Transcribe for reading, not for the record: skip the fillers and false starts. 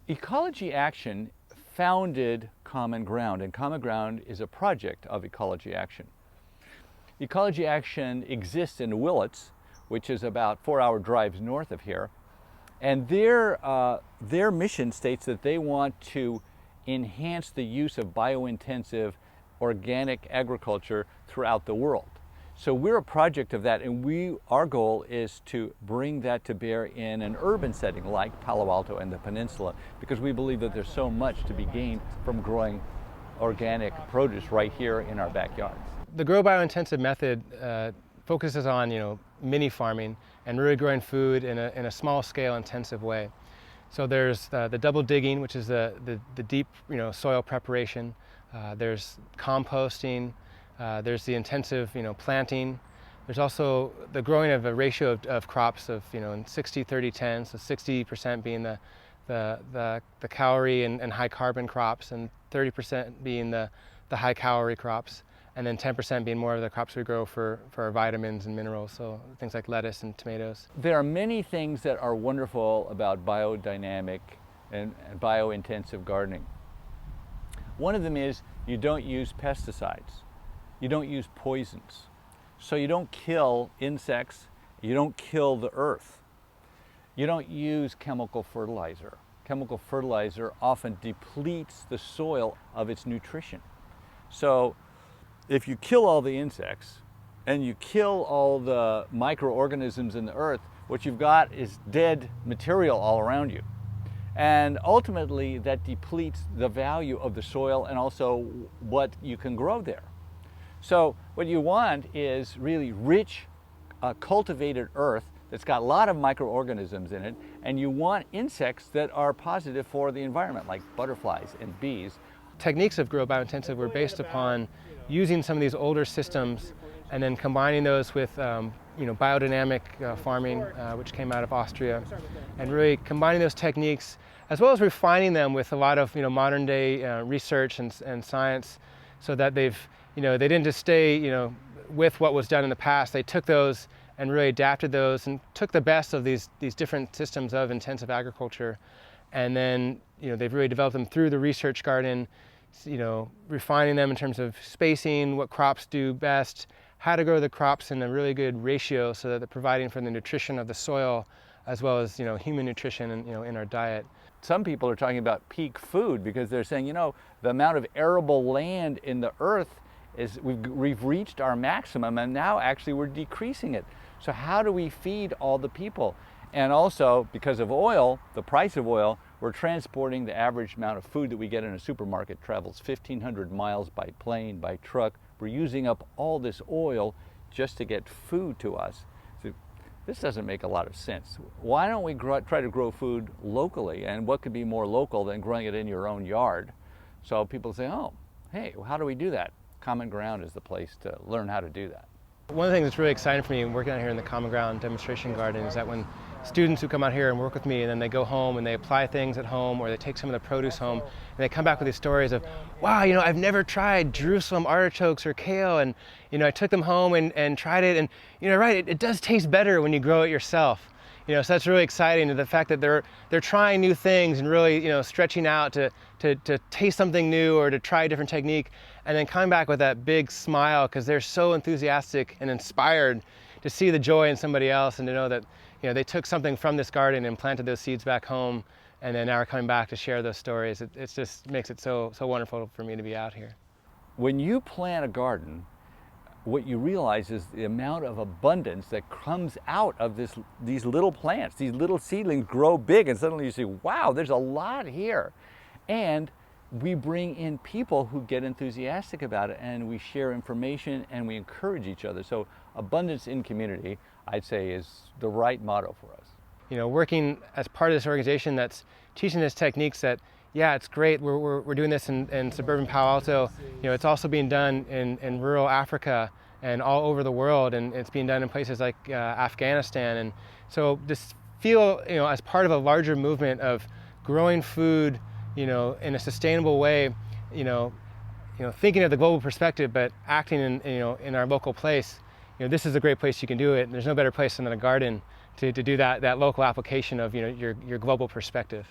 Ecology Action founded Common Ground, and Common Ground is a project of Ecology Action. Ecology Action exists in Willits, which is about 4-hour drives north of here, and their mission states that they want to enhance the use of biointensive organic agriculture throughout the world. So we're a project of that, and our goal is to bring that to bear in an urban setting like Palo Alto and the peninsula, because we believe that there's so much to be gained from growing organic produce right here in our backyard. The Grow Biointensive method focuses on mini farming and really growing food in a small scale intensive way. So there's the double digging, which is the deep soil preparation. There's composting. There's the intensive planting. There's also the growing of a ratio of crops of 60-30-10, so 60% being the calorie and high carbon crops, and 30% being the high calorie crops, and then 10% being more of the crops we grow for our vitamins and minerals, so things like lettuce and tomatoes. There are many things that are wonderful about biodynamic and biointensive gardening. One of them is you don't use pesticides. You don't use poisons. So you don't kill insects, you don't kill the earth. You don't use chemical fertilizer. Chemical fertilizer often depletes the soil of its nutrition. So if you kill all the insects and you kill all the microorganisms in the earth, what you've got is dead material all around you. And ultimately that depletes the value of the soil and also what you can grow there. So what you want is really rich, cultivated earth that's got a lot of microorganisms in it, and you want insects that are positive for the environment, like butterflies and bees. Techniques of Grow Biointensive were based upon using some of these older systems and then combining those with biodynamic farming, which came out of Austria, and really combining those techniques as well as refining them with a lot of modern day research and science, so that they didn't just stay with what was done in the past. They took those and really adapted those and took the best of these different systems of intensive agriculture, and then they've really developed them through the research garden, refining them in terms of spacing, what crops do best, how to grow the crops in a really good ratio so that they're providing for the nutrition of the soil as well as human nutrition in our diet. Some people are talking about peak food because they're saying the amount of arable land in the earth is we've reached our maximum, and now actually we're decreasing it. So how do we feed all the people? And also, because of oil, the price of oil, we're transporting the average amount of food that we get in a supermarket travels 1,500 miles by plane, by truck. We're using up all this oil just to get food to us. So this doesn't make a lot of sense. Why don't we try to grow food locally? And what could be more local than growing it in your own yard? So people say, oh, hey, well, how do we do that? Common Ground is the place to learn how to do that. One of the things that's really exciting for me working out here in the Common Ground demonstration garden is that when students who come out here and work with me and then they go home and they apply things at home, or they take some of the produce home and they come back with these stories of, wow, I've never tried Jerusalem artichokes or kale, and I took them home and tried it, and right, it does taste better when you grow it yourself. So that's really exciting, and the fact that they're trying new things and really stretching out to taste something new or to try a different technique, and then coming back with that big smile because they're so enthusiastic and inspired to see the joy in somebody else, and to know that they took something from this garden and planted those seeds back home, and then now are coming back to share those stories. It just makes it so wonderful for me to be out here. When you plant a garden, what you realize is the amount of abundance that comes out of these little plants. These little seedlings grow big, and suddenly you see, wow, there's a lot here. And we bring in people who get enthusiastic about it, and we share information and we encourage each other. So abundance in community, I'd say, is the right motto for us. Working as part of this organization that's teaching us techniques that, yeah, it's great, we're doing this in suburban Palo Alto, it's also being done in rural Africa and all over the world, and it's being done in places like Afghanistan. And so just feel, as part of a larger movement of growing food, in a sustainable way, thinking of the global perspective, but acting in our local place. This is a great place you can do it. And there's no better place than a garden to do that local application of your global perspective.